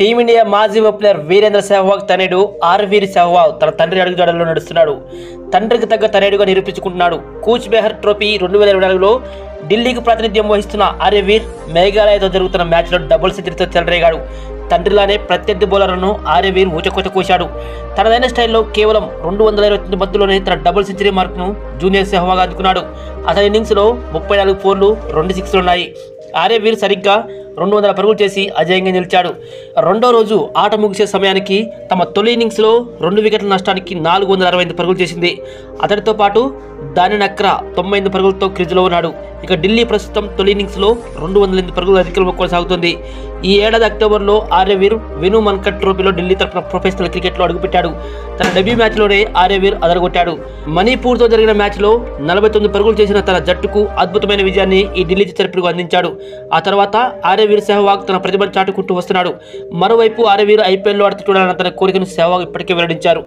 Team India మాజీ opener Virendra Sehwag తనయుడు ఆర్వీర్ సెహ్వాగ్ తన తండ్రి అడుగుజాడల్లో నడుస్తున్నాడు. తండ్రికి తగ్గ తనయుడుగా నిరూపించుకుంటున్నాడు. కూచ్ బెహర్ ట్రోఫీ 2024లో ఢిల్లీకి ప్రాతినిధ్యం వహిస్తున్న ఆర్వీర్ మేఘాలయతో జరుగుతున్న మ్యాచ్లో డబుల్ సెంచరీతో చెలరేగాడు. తండ్రిలానే ప్రత్యర్థి బౌలర్లను ఆర్వీర్ ఊచకొచ్చ కోశాడు. తనదైన స్టైల్లో కేవలం 229 బంతుల్లోనే తన డబుల్ సెంచరీ మార్కును జూనియర్ సెహ్వాగ్ అందుకున్నాడు. అతని ఇన్నింగ్స్లో 34 ఫోర్లు 2 సిక్స్లు ఉన్నాయి. ఆర్వీర్ సరిగ్గా 200 పరుగులు చేసి అజేయంగా నిలిచాడు. రెండో రోజు ఆట ముగిసే సమయానికి తమ తొలి ఇన్నింగ్స్లో 2 వికెట్ల నష్టానికి 468 పరుగులు చేసింది. అతడితో పాటు దాని నక్రా 98 పరుగులతో క్రీజులో ఉన్నాడు. ఇక ఢిల్లీ ప్రస్తుతం తొలి ఇన్నింగ్స్లో 208 పరుగులు అధికంలో కొనసాగుతోంది. ఈ ఏడాది అక్టోబర్లో ఆర్వీర్ వెను మన్కట్ ట్రోఫీలో ఢిల్లీ తరఫున ప్రొఫెషనల్ క్రికెట్లో అడుగుపెట్టాడు. తన డెబ్యూ మ్యాచ్లోనే ఆర్వీర్ అదరగొట్టాడు. మణిపూర్తో జరిగిన మ్యాచ్లో 49 పరుగులు చేసిన తన జట్టుకు అద్భుతమైన విజయాన్ని ఈ ఢిల్లీ చిత్తరపిడుగు అందించాడు. ఆ తర్వాత ఆర్వీర్ సెహ్వాగ్ తన ప్రతిభను చాటుకుంటూ వస్తున్నాడు. మరోవైపు ఆర్వీర్ ఐపీఎల్లో ఆడుతూ చూడాలన్న తన కోరికను సెహ్వాగ్ ఇప్పటికే వెల్లడించారు.